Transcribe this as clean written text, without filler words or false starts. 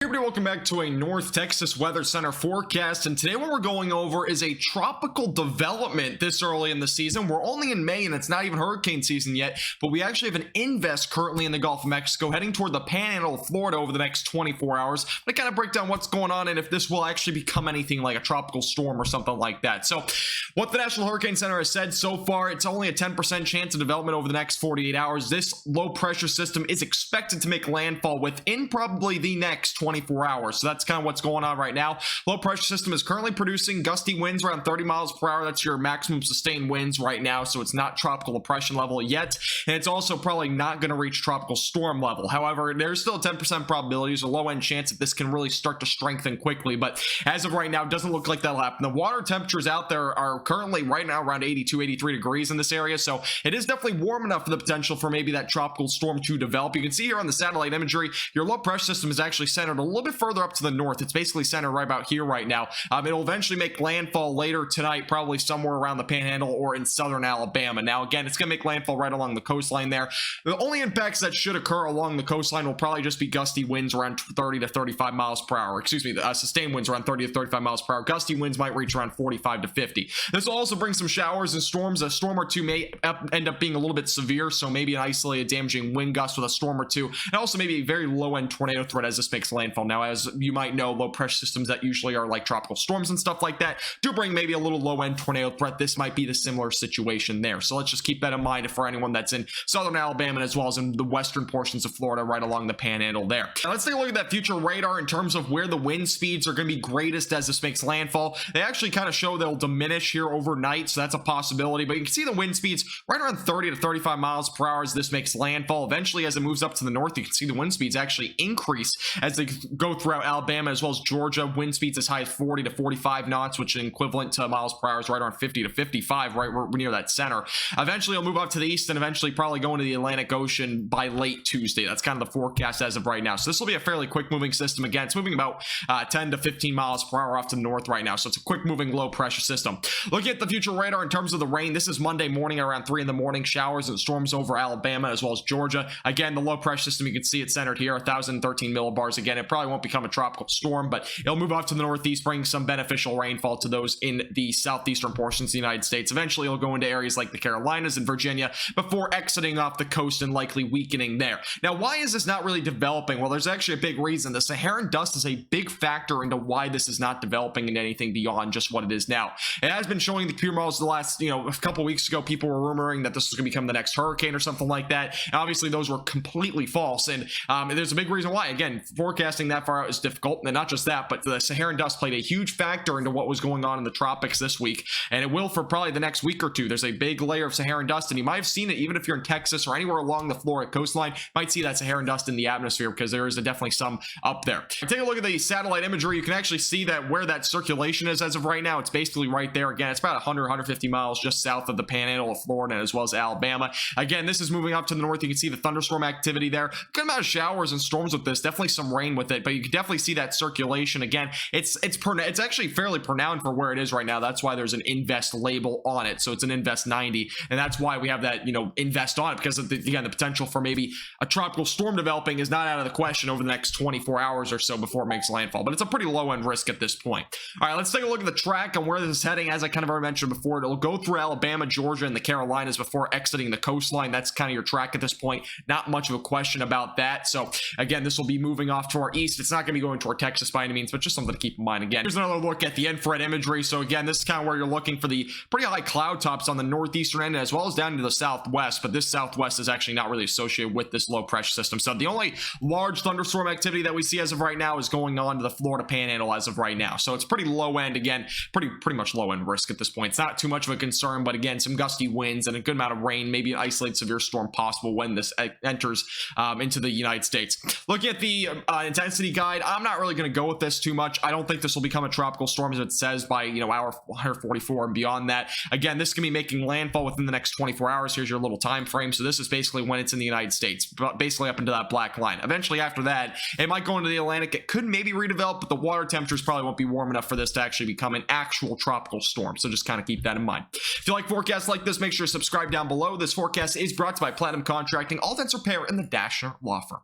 Everybody, welcome back to a North Texas Weather Center forecast, and today what we're going over is a tropical development this early in the season. We're only in May and it's not even hurricane season yet, but we actually have an invest currently in the Gulf of Mexico heading toward the panhandle of Florida over the next 24 hours to kind of break down what's going on and if this will actually become anything like a tropical storm or something like that. So what the National Hurricane Center has said so far, it's only a 10% chance of development over the next 48 hours. This low pressure system is expected to make landfall within probably the next 24 hours. So that's kind of what's going on right now. Low pressure system is currently producing gusty winds around 30 miles per hour. That's your maximum sustained winds right now. So it's not tropical depression level yet. And it's also probably not going to reach tropical storm level. However, there's still a 10% probability. There's a low end chance that this can really start to strengthen quickly. But as of right now, it doesn't look like that'll happen. The water temperatures out there are currently right now around 82, 83 degrees in this area. So it is definitely warm enough for the potential for maybe that tropical storm to develop. You can see here on the satellite imagery, your low pressure system is actually centered a little bit further up to the north. It's basically centered right about here right now. It'll eventually make landfall later tonight, probably somewhere around the panhandle or in southern Alabama. Now, again, it's going to make landfall right along the coastline there. The only impacts that should occur along the coastline will probably just be gusty winds around 30 to 35 miles per hour. Excuse me, sustained winds around 30 to 35 miles per hour. Gusty winds might reach around 45 to 50. This will also bring some showers and storms. A storm or two may end up being a little bit severe, so maybe an isolated damaging wind gust with a storm or two, and also maybe a very low-end tornado threat as this makes landfall. Now, as you might know, low pressure systems that usually are like tropical storms and stuff like that do bring maybe a little low-end tornado threat. This might be the similar situation there. So let's just keep that in mind for anyone that's in southern Alabama as well as in the western portions of Florida right along the panhandle there. Now let's take a look at that future radar in terms of where the wind speeds are going to be greatest as this makes landfall. They actually kind of show they'll diminish here overnight, so that's a possibility, but you can see the wind speeds right around 30 to 35 miles per hour as this makes landfall. Eventually, as it moves up to the north, you can see the wind speeds actually increase as they go throughout Alabama as well as Georgia. Wind speeds as high as 40 to 45 knots, which is equivalent to miles per hour is right around 50 to 55, right we're near that center. Eventually, it'll move up to the east and eventually probably go into the Atlantic Ocean by late Tuesday. That's kind of the forecast as of right now. So this will be a fairly quick moving system. Again, it's moving about 10 to 15 miles per hour off to the north right now. So it's a quick moving low pressure system. Looking at the future radar in terms of the rain, this is Monday morning around 3 in the morning. Showers and storms over Alabama as well as Georgia. Again, the low pressure system, you can see it centered here, 1,013 millibars. Again, it probably won't become a tropical storm, but it'll move off to the northeast, bring some beneficial rainfall to those in the southeastern portions of the United States. Eventually, it'll go into areas like the Carolinas and Virginia before exiting off the coast and likely weakening there. Now, why is this not really developing? Well, there's actually a big reason. The Saharan dust is a big factor into why this is not developing into anything beyond just what it is now. It has been showing the computer models the last, a couple weeks ago, people were rumoring that this was going to become the next hurricane or something like that. And obviously, those were completely false. And there's a big reason why. Again, forecasting that far out is difficult. And not just that, but the Saharan dust played a huge factor into what was going on in the tropics this week. And it will for probably the next week or two. There's a big layer of Saharan dust, and you might have seen it even if you're in Texas or anywhere along the Florida coastline. You might see that Saharan dust in the atmosphere because there is definitely some up there. Take a look at the satellite imagery. You can actually see that where that circulation is as of right now. It's basically right there. Again, it's about 100, 150 miles just south of the panhandle of Florida as well as Alabama. Again, this is moving up to the north. You can see the thunderstorm activity there. Good amount of showers and storms with this. Definitely some rain with it, but you can definitely see that circulation. Again, it's actually fairly pronounced for where it is right now. That's why there's an invest label on it. So it's an invest 90, and that's why we have that invest on it, because of the potential for maybe a tropical storm developing is not out of the question over the next 24 hours or so before it makes landfall, but it's a pretty low end risk at this point. All right, let's take a look at the track on where this is heading. As I kind of already mentioned before, it'll go through Alabama, Georgia, and the Carolinas before exiting the coastline. That's kind of your track at this point. Not much of a question about that. So again, this will be moving off to our east. It's not going to be going toward Texas by any means, but just something to keep in mind. Again, here's another look at the infrared imagery. So again, this is kind of where you're looking for the pretty high cloud tops on the northeastern end as well as down to the southwest, but this southwest is actually not really associated with this low pressure system. So the only large thunderstorm activity that we see as of right now is going on to the Florida panhandle as of right now. So it's pretty low end. Again, pretty much low end risk at this point. It's not too much of a concern, but again, some gusty winds and a good amount of rain, maybe an isolated severe storm possible when this enters into the United States. Looking at the intensity guide, I'm not really going to go with this too much. I don't think this will become a tropical storm as it says by hour 144 and beyond that. Again, this can be making landfall within the next 24 hours. Here's your little time frame. So this is basically when it's in the United States, basically up into that black line. Eventually after that, it might go into the Atlantic. It could maybe redevelop, but the water temperatures probably won't be warm enough for this to actually become an actual tropical storm. So just kind of keep that in mind. If you like forecasts like this, make sure to subscribe down below. This forecast is brought to you by Platinum Contracting, all that's repair in the Dashner Law Firm.